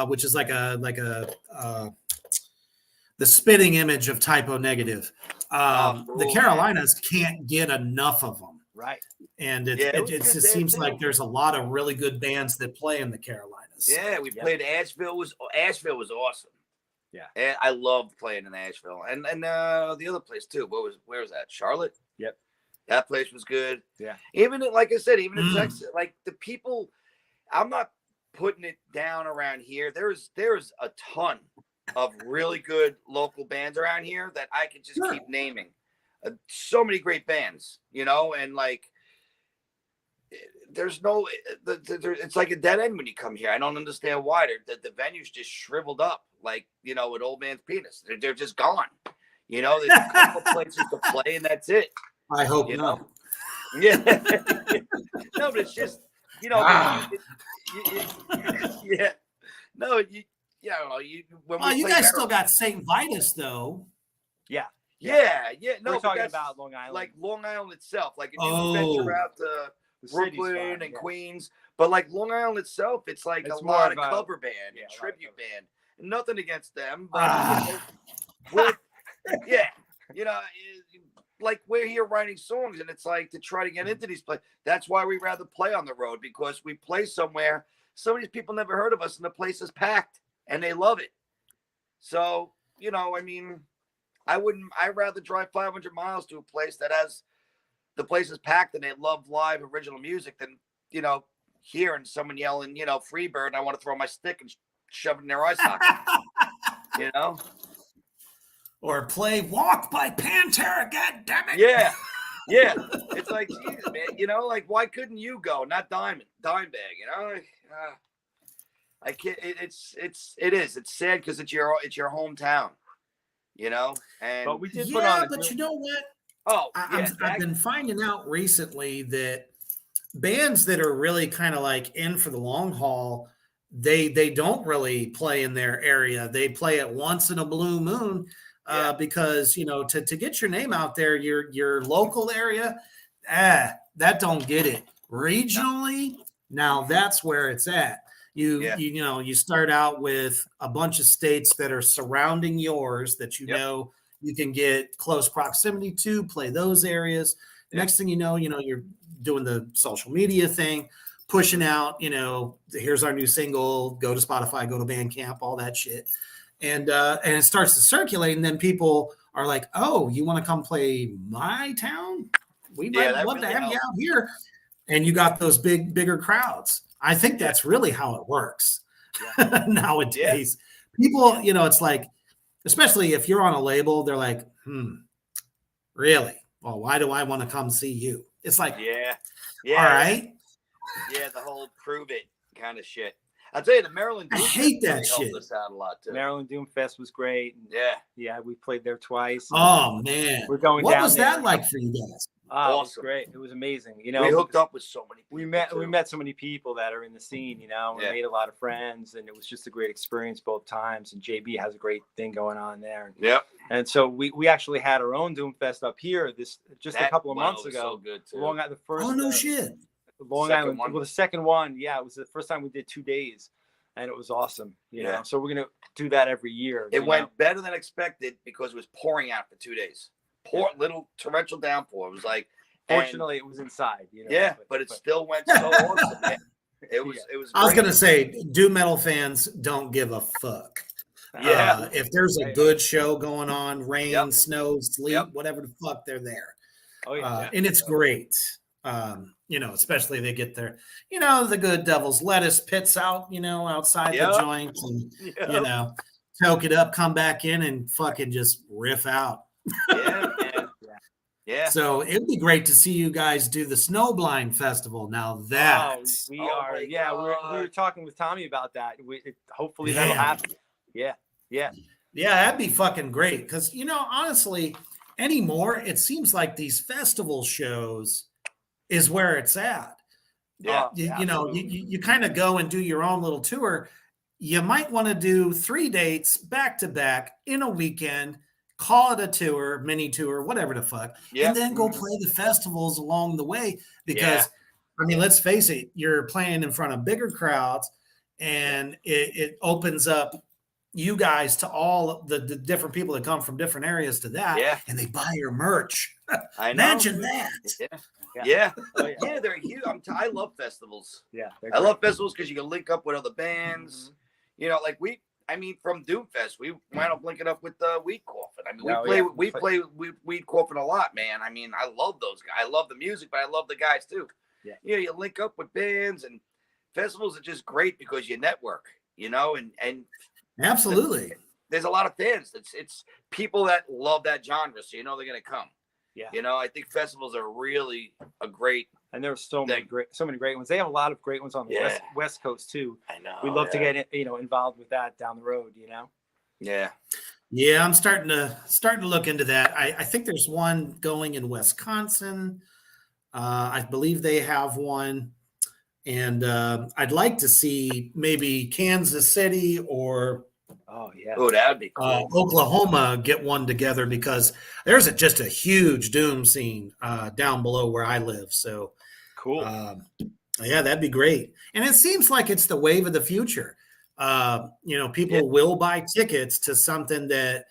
Which is like the spitting image of Typo Negative. The Carolinas can't get enough of them. Right. And it just seems like there's a lot of really good bands that play in the Carolinas. Yeah, we played Asheville was awesome. Yeah. And I loved playing in Asheville. And the other place too. Where was that? Charlotte? Yep. That place was good. Yeah. Even like I said, even in Texas, like the people, I'm not putting it down around here. There's a ton of really good local bands around here that I could just keep naming. So many great bands, and like there's no it's like a dead end when you come here. I don't understand why. The venue's just shriveled up like with old man's penis. They're just gone. There's a couple places to play and that's it. I hope not. Yeah. No, but it's just yeah. No, I don't know. When you guys still got St. Vitus, though. Yeah. No, we're talking about Long Island. Like Long Island itself. Like if you venture out to Brooklyn and Queens, but like Long Island itself, it's like a lot of cover band and tribute band. Nothing against them, but like we're here writing songs, and it's like to try to get into these places. That's why we rather play on the road, because we play somewhere. Some of these people never heard of us, and the place is packed, and they love it. So, I'd rather drive 500 miles to a place that has the place is packed and they love live original music than, hearing someone yelling, Freebird, and I want to throw my stick and shove it in their eye socket, Or play Walk by Pantera, God damn it. Yeah. It's like, geez, man, like, why couldn't you go? Not Dimebag, I can't. It's sad because it's your hometown, And but we did put on. But you know what? Oh, I've been finding out recently that bands that are really kind of like in for the long haul, they don't really play in their area. They play it once in a blue moon. Because to get your name out there, your local area, that don't get it. Regionally, now that's where it's at. You start out with a bunch of states that are surrounding yours that you know you can get close proximity to, play those areas. Yeah. Next thing you know, you're doing the social media thing, pushing out, here's our new single, go to Spotify, go to Bandcamp, all that shit. And it starts to circulate, and then people are like, "Oh, you want to come play my town? We Yeah, might that love to really have you helps. out here." And you got those bigger crowds. I think that's really how it works nowadays. People, it's like, especially if you're on a label, they're like, really? Well, why do I want to come see you? It's like, yeah, all right. Yeah, the whole prove it kind of shit. I'll tell you, the Maryland I Doom hate Fest that really shit. helped us out a lot too. Maryland Doom Fest was great. Yeah, we played there twice. Oh man, we're going what down was there. that like for you guys? It was Awesome. great. It was amazing. We hooked up with so many people. We met so many people that are in the scene. We made a lot of friends, and it was just a great experience both times. And JB has a great thing going on there. Yep. And so we actually had our own Doom Fest up here a couple of months ago. So good too. Long Island, the first. Oh no shit. Long Island. Well, the second one, it was the first time we did 2 days, and it was awesome. You know, so we're gonna do that every year. It went better than expected because it was pouring out for 2 days. Little torrential downpour. It was like. Fortunately, it was inside. But it still went so awesome. Man. It was. I was gonna say, doom metal fans don't give a fuck. Yeah. If there's a good show going on, rain, snow, sleet, Yep. whatever the fuck, they're there. Oh yeah. And it's great. Especially they get their, the good devil's lettuce pits out, outside the joint, and toke it up, come back in, and fucking just riff out. Yeah, man. Yeah. So it'd be great to see you guys do the Snowblind Festival. Now that we were talking with Tommy about that. Hopefully that'll happen. Yeah, that'd be fucking great. Because honestly, anymore it seems like these festival shows is where it's at. Yeah, you kind of go and do your own little tour. You might want to do 3 dates back to back in a weekend. Call it a tour, mini tour, whatever the fuck, and then go play the festivals along the way. Because, let's face it, you're playing in front of bigger crowds, and it opens up you guys to all the different people that come from different areas to that, and they buy your merch. I know. Imagine that. Yeah, they're huge. I love festivals. Yeah, I love festivals because you can link up with other bands. From Doomfest, we wound up linking up with Weed Coffin. We play Weed Coffin a lot, man. I love those guys. I love the music, but I love the guys too. Yeah. You link up with bands, and festivals are just great because you network, and Absolutely. There's a lot of fans. It's people that love that genre, so they're gonna come. Yeah. I think festivals are really a great. And there are so many great ones. They have a lot of great ones on the West Coast too. I know. We'd love to get involved with that down the road. Yeah. Yeah, I'm starting to look into that. I think there's one going in Wisconsin. I believe they have one, and I'd like to see maybe Kansas City or that'd be cool. Oklahoma get one together, because there's just a huge doom scene down below where I live. So cool. That'd be great. And it seems like it's the wave of the future. People will buy tickets to something that,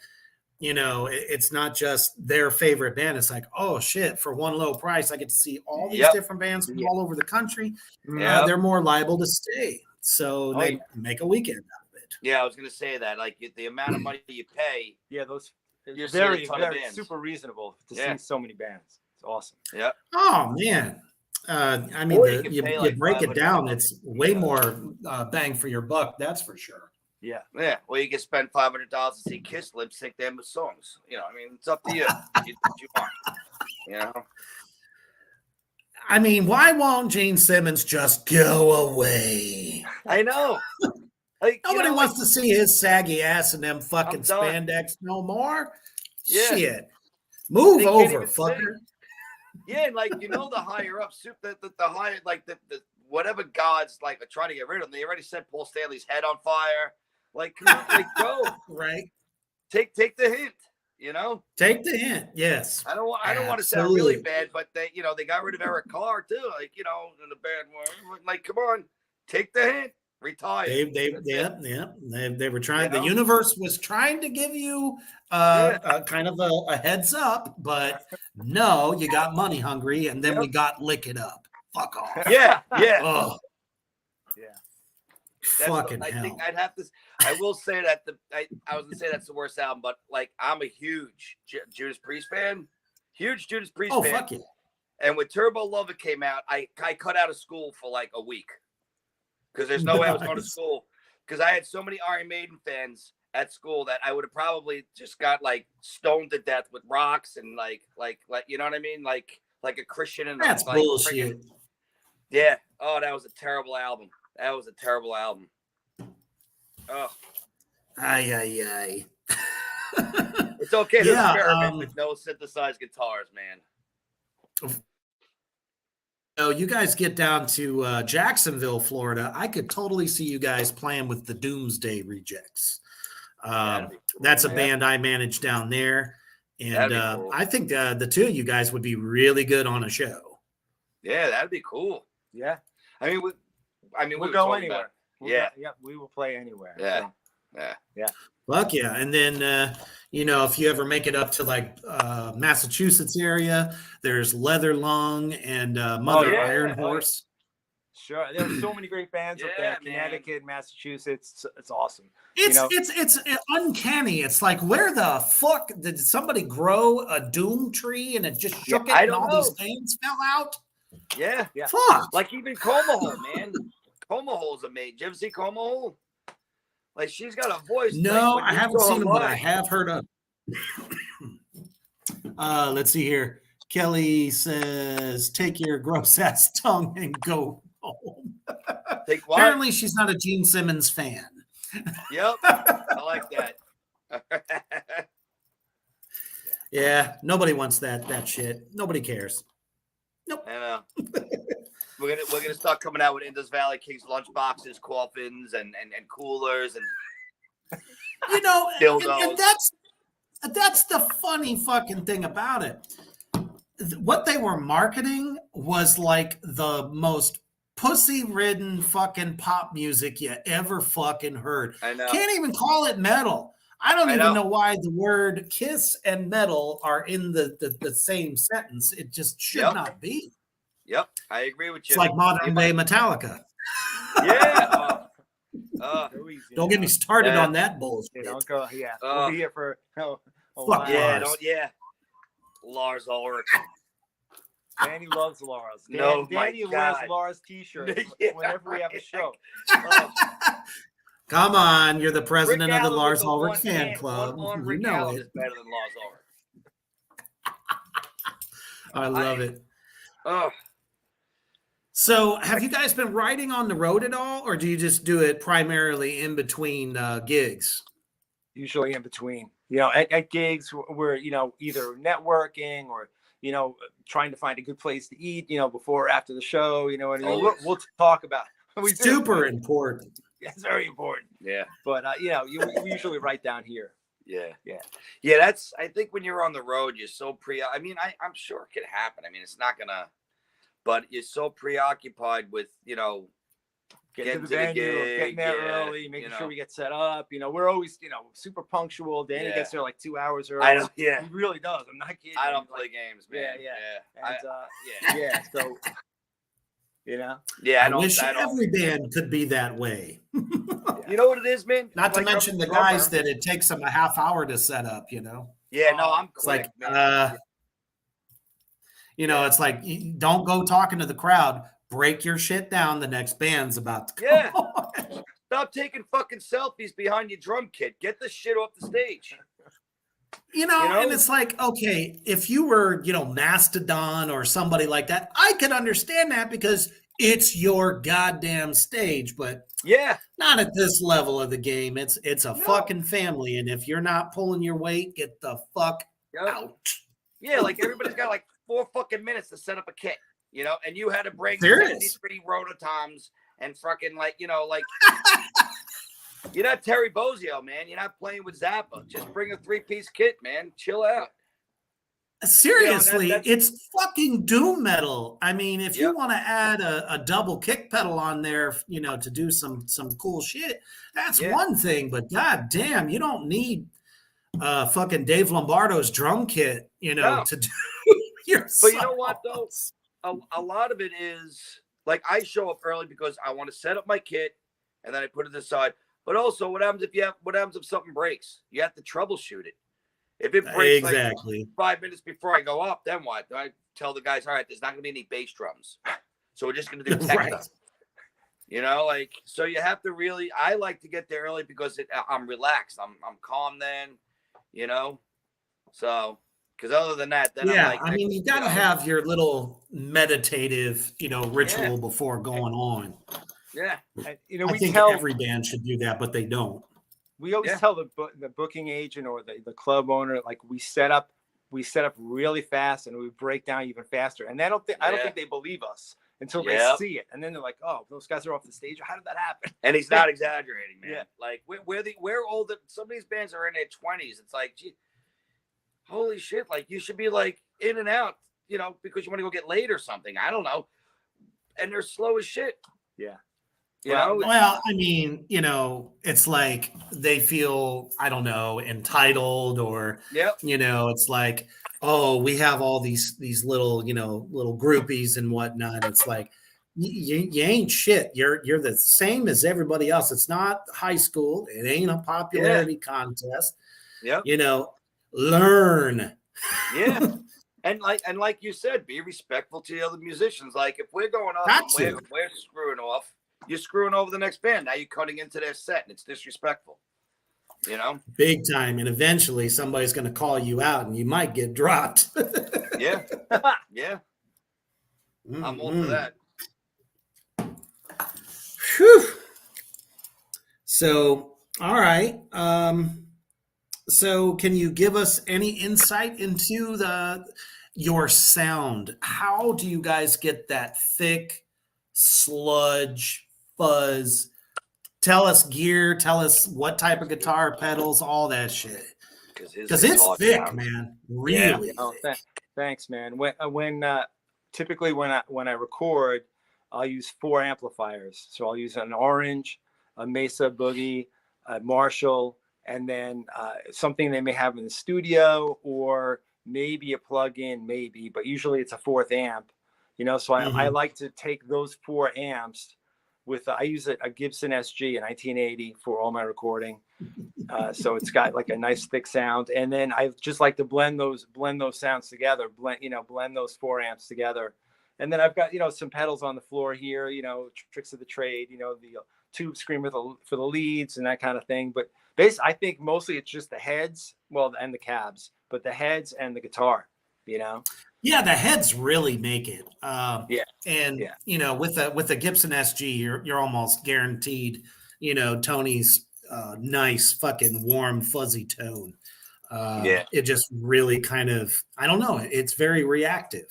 it's not just their favorite band. It's like, oh shit, for one low price, I get to see all these different bands from all over the country. They're more liable to stay. So they make a weekend out of it. Yeah, I was going to say that. Like the amount of money you pay. Yeah, those you're very super reasonable to see so many bands. It's awesome. Yeah. Oh man. You break it down, it's way more bang for your buck. That's for sure. Yeah. Yeah. Well, you can spend $500 to see Kiss lip sync them with songs. It's up to you. You want. Why won't Gene Simmons just go away? I know. Nobody wants to see his saggy ass in them fucking spandex no more. Yeah. Shit. Move over, fucker. Yeah, and the higher ups, the higher, the whatever gods are trying to get rid of them. They already set Paul Stanley's head on fire. Come on, go. Right. Take the hint. Take the hint. Yes. I don't want to sound really bad, but they got rid of Eric Carr too. In the bad one. Come on, take the hint. Retire. They were trying. You know? The universe was trying to give you kind of a heads up, but no, you got money hungry, and then we got lick it up. Fuck off. Yeah. Oh, Yeah. fucking I hell. think I'd have to. I will say that I was gonna say that's the worst album, but like I'm a huge Judas Priest fan. Huge Judas Priest fan. Fuck yeah. And when Turbo Lover came out, I cut out of school for like a week because there's no way I was going to school because I had so many Iron Maiden fans at school that I would have probably just got like stoned to death with rocks and like you know what I mean, like a Christian and That's like, bullshit. Yeah. Oh, that was a terrible album. Oh, Ay. it's okay to Yeah, experiment with no synthesized guitars, man. Oh, you guys get down to Jacksonville, Florida. I could totally see you guys playing with the Doomsday Rejects. That's a band I manage down there, and cool. I think the two of you guys would be really good on a show. Yeah, that'd be cool. Yeah. I mean, we'll go anywhere. Yeah. We will play anywhere. Yeah. So. Yeah. Fuck yeah. And then, if you ever make it up to like Massachusetts area, there's Leather Lung and Mother Iron Horse. Sure. There's so many great bands up there. Connecticut, Massachusetts. It's awesome. It's uncanny. It's like, where the fuck did somebody grow a doom tree and it just shook it and all these things fell out? Yeah. Fuck. Like even Comahole, man. Comahole's amazing. Did you ever see Comahole? Like she's got a voice. No, I haven't seen him, but I have heard of. Let's see here. Kelly says, "Take your gross ass tongue and go home." Take what? Apparently, she's not a Gene Simmons fan. Yep, I like that. Yeah, nobody wants that shit. Nobody cares. Nope. I know. We're gonna start coming out with Indus Valley Kings lunchboxes, coffins, and coolers, and and that's the funny fucking thing about it. What they were marketing was like the most pussy-ridden fucking pop music you ever fucking heard. I know. Can't even call it metal. I don't even know why the word kiss and metal are in the same sentence. It just should not be. Yep, I agree with you. It's like modern day Metallica. Yeah. Don't get me started on that bullshit. Don't go. Yeah, we'll be here for a while. Yeah, Lars Ulrich. Danny loves Lars. Danny wears Lars t-shirts whenever we have a show. Come on, you're the president of the Lars Ulrich Ulrich fan club. You know it. Is better than Lars Ulrich. I love it. Oh. So, have you guys been riding on the road at all, or do you just do it primarily in between gigs? Usually in between. At gigs, we're either networking or trying to find a good place to eat. Before or after the show. We'll talk about. Super important. Yeah, it's very important. Yeah, but we usually write down here. Yeah. That's. I think when you're on the road, you're so I mean, I'm sure it could happen. I mean, it's not gonna. But you're so preoccupied with, getting to the venue, getting there early, making sure we get set up. We're always, super punctual. Danny gets there like 2 hours early. I know, yeah. He really does. I'm not kidding. I don't play games, man. Yeah. So, I wish every band could be that way. You know what it is, man? Not to mention the guys that it takes them a half hour to set up, Yeah, no, I'm quick, man. It's like, don't go talking to the crowd. Break your shit down. The next band's about to come. Yeah. Stop taking fucking selfies behind your drum kit. Get the shit off the stage. And it's like, okay, if you were, Mastodon or somebody like that, I could understand that because it's your goddamn stage. But not at this level of the game. It's a fucking family. And if you're not pulling your weight, get the fuck out. Yeah, like everybody's got like 4 fucking minutes to set up a kit, and you had to bring 73 rototoms and fucking you're not Terry Bozzio, man. You're not playing with Zappa. Just bring a 3-piece kit, man. Chill out. Seriously, that's it's fucking doom metal. I mean, if you Yep. want to add a double kick pedal on there, to do some cool shit, that's Yeah. one thing. But god damn, you don't need fucking Dave Lombardo's drum kit, No. to do your But you know what though? songs. A lot of it is like I show up early because I want to set up my kit and then I put it aside. But also, what happens if something breaks? You have to troubleshoot it. If it breaks Exactly. like 5 minutes before I go up, then what? I tell the guys, all right, there's not going to be any bass drums, so we're just going to do techno. Right. So you have to really. I like to get there early because I'm relaxed. I'm calm then, So because other than that, then Yeah, I'm like, I mean, you got to have your little meditative, ritual before going on. Yeah, And, I think every band should do that, but they don't. We always tell the booking agent or the club owner, like we set up really fast and we break down even faster. And I don't think they believe us until they see it. And then they're like, oh, those guys are off the stage. How did that happen? And he's not exaggerating, man. Yeah. Like we're older. Some of these bands are in their 20s. It's like, gee, holy shit. Like you should be like in and out, because you want to go get laid or something. I don't know. And they're slow as shit. Yeah. Well, I mean, it's like they feel, I don't know, entitled or, it's like, oh, we have all these little, little groupies and whatnot. It's like, you ain't shit. You're the same as everybody else. It's not high school. It ain't a popularity contest. Yeah. Learn. Yeah. And like you said, be respectful to the other musicians. Like if we're going off and we're screwing off, you're screwing over the next band. Now you're cutting into their set and it's disrespectful. Big time. And eventually somebody's going to call you out and you might get dropped. Yeah. Yeah. I'm all for that. Whew. So, all right. So can you give us any insight into your sound? How do you guys get that thick sludge fuzz? Tell us gear, tell us what type of guitar pedals, all that shit. Because it's thick, man. Really. Yeah. Thanks, man. Typically when I record, I'll use 4 amplifiers. So I'll use an Orange, a Mesa Boogie, a Marshall, and then something they may have in the studio, or maybe a plug-in, but usually it's a 4th amp. So I like to take those 4 amps I use a Gibson SG in 1980 for all my recording. So it's got like a nice thick sound. And then I just like to blend those sounds together, blend those 4 amps together. And then I've got, some pedals on the floor here, tricks of the trade, the tube screamer for the leads and that kind of thing. But I think mostly it's just the heads, and the cabs, but the heads and the guitar, Yeah, the heads really make it. And with the Gibson SG, you're almost guaranteed, Tony's nice fucking warm fuzzy tone. It just really kind of, I don't know, it's very reactive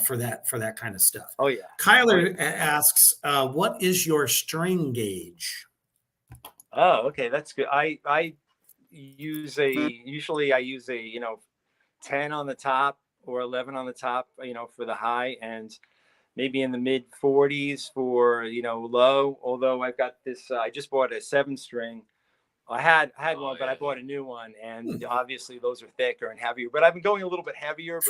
for that kind of stuff. Oh yeah. Kyler asks, what is your string gauge? Oh, okay, that's good. I use usually I use a 10 on the top or 11 on the top, for the high, and maybe in the mid 40s for low. Although I've got this, I just bought a 7-string. I had one, but I bought a new one, and obviously those are thicker and heavier. But I've been going a little bit heavier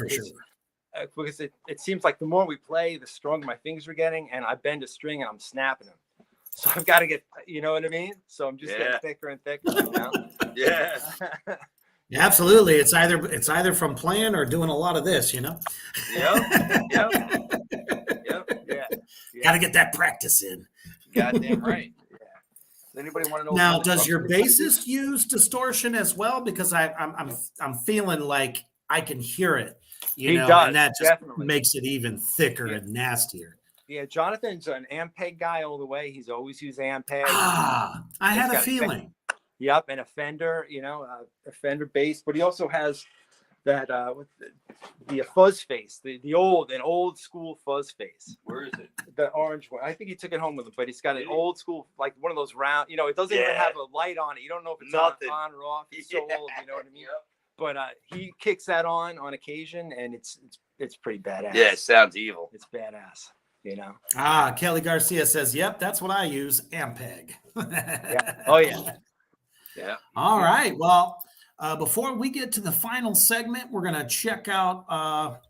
because it seems like the more we play, the stronger my fingers are getting, and I bend a string and I'm snapping them. So I've got to get, you know what I mean? So I'm just getting thicker and thicker. Yeah. Yeah, absolutely. It's either from playing or doing a lot of this, Yep. Yeah. Got to get that practice in. Goddamn right. Yeah. Does anybody want to know? Now, does your bassist use distortion as well? Because I'm feeling like I can hear it. He does, and that just definitely makes it even thicker and nastier. Yeah, Jonathan's an Ampeg guy all the way. He's always used Ampeg. I had a feeling. Yep, and a Fender, a Fender bass, but he also has that the fuzz face, an old school fuzz face. Where is it? The orange one. I think he took it home with him, but he's got an old school, like one of those round. It doesn't even have a light on it. You don't know if it's on or off. He's so old. You know what I mean? Yep. but he kicks that on occasion, and it's pretty badass. Yeah, it sounds evil. It's badass, you know. Kelly Garcia says, "Yep, that's what I use, Ampeg." Yeah. Oh yeah. Yeah. All right. Well, before we get to the final segment, we're going to check out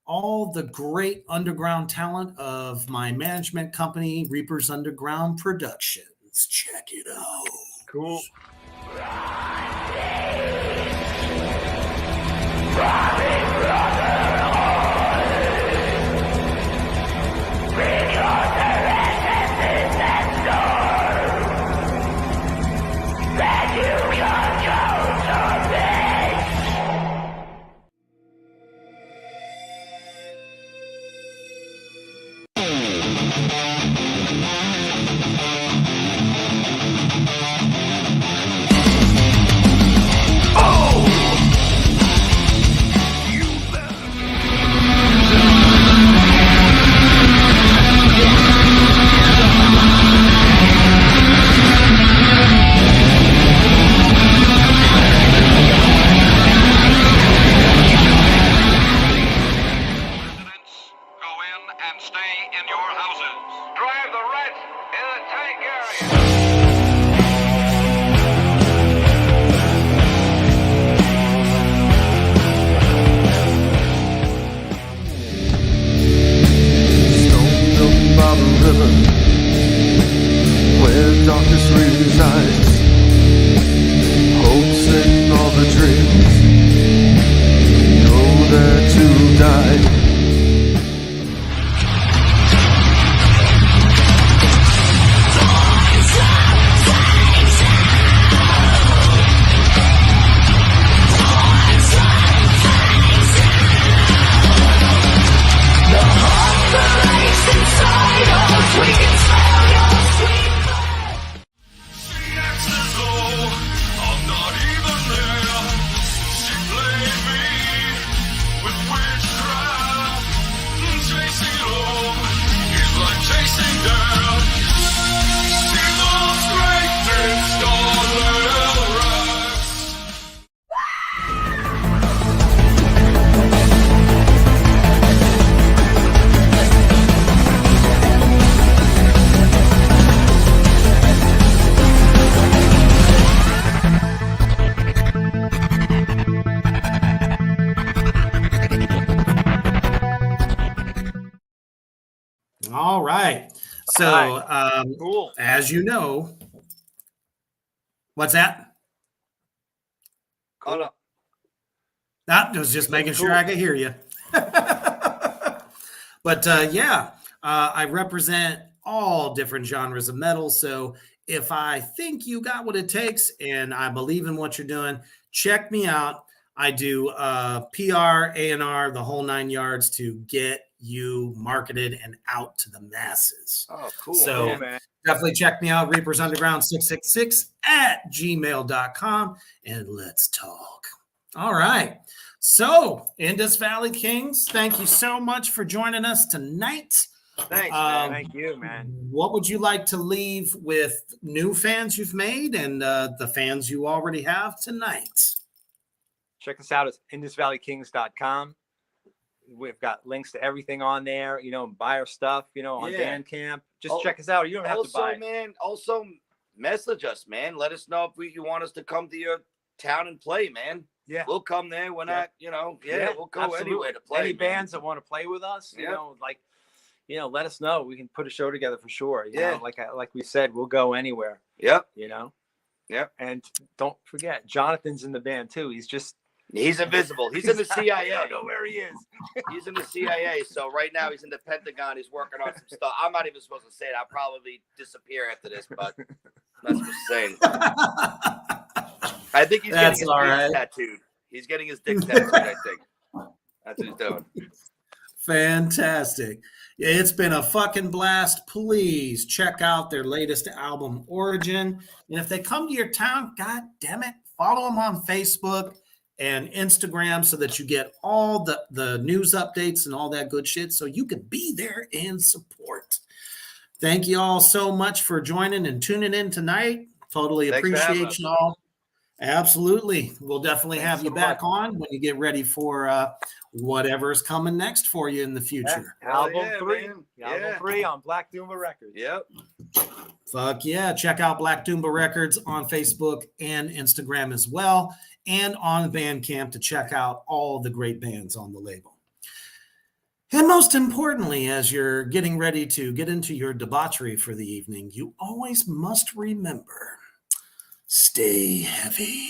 all the great underground talent of my management company, Reapers Underground Productions. Check it out. Cool. Where darkness resides, hopes and all the dreams go there to die. All right. So, Cool. as you know, what's that? Oh, no. That was just making sure I could hear you. But I represent all different genres of metal. So if I think you got what it takes and I believe in what you're doing, check me out. I do PR, A&R, the whole 9 yards to get you marketed and out to the masses. Oh, cool. So Cool, man. definitely check me out, Reapers Underground 666 at gmail.com, and let's talk. All right. So, Indus Valley Kings, thank you so much for joining us tonight. Thanks, man. Thank you, man. What would you like to leave with new fans you've made and the fans you already have tonight? Check us out at indusvalleykings.com. We've got links to everything on there, buy our stuff, on Yeah. Bandcamp. Just check us out. You don't have to buy. Man, also message us, man. Let us know if you want us to come to your town and play, man. Yeah. We'll come there. We're not, we'll go Absolutely. anywhere to play. Any man. bands that want to play with us, let us know. We can put a show together for sure. You know, like we said, we'll go anywhere. Yep. Yep. And don't forget, Jonathan's in the band too. He's invisible. He's in the CIA. I don't know where he is. He's in the CIA. So right now he's in the Pentagon. He's working on some stuff. I'm not even supposed to say it. I'll probably disappear after this, but that's what I'm saying. I think he's getting his dick tattooed. He's getting his dick tattooed, I think. That's what he's doing. Fantastic. Yeah, it's been a fucking blast. Please check out their latest album, Origin. And if they come to your town, God damn it, follow them on Facebook and Instagram so that you get all the news updates and all that good shit so you can be there and support. Thank you all so much for joining and tuning in tonight. Totally appreciate you all. Absolutely. We'll definitely Thanks have you so back much. on when you get ready for whatever's coming next for you in the Yeah, future. Hell album yeah, 3. man. Album Yeah. 3 on Black Doomba Records. Yep. Fuck yeah. Check out Black Doomba Records on Facebook and Instagram as well, and on Bandcamp to check out all the great bands on the label. And most importantly, as you're getting ready to get into your debauchery for the evening, you always must remember, stay heavy.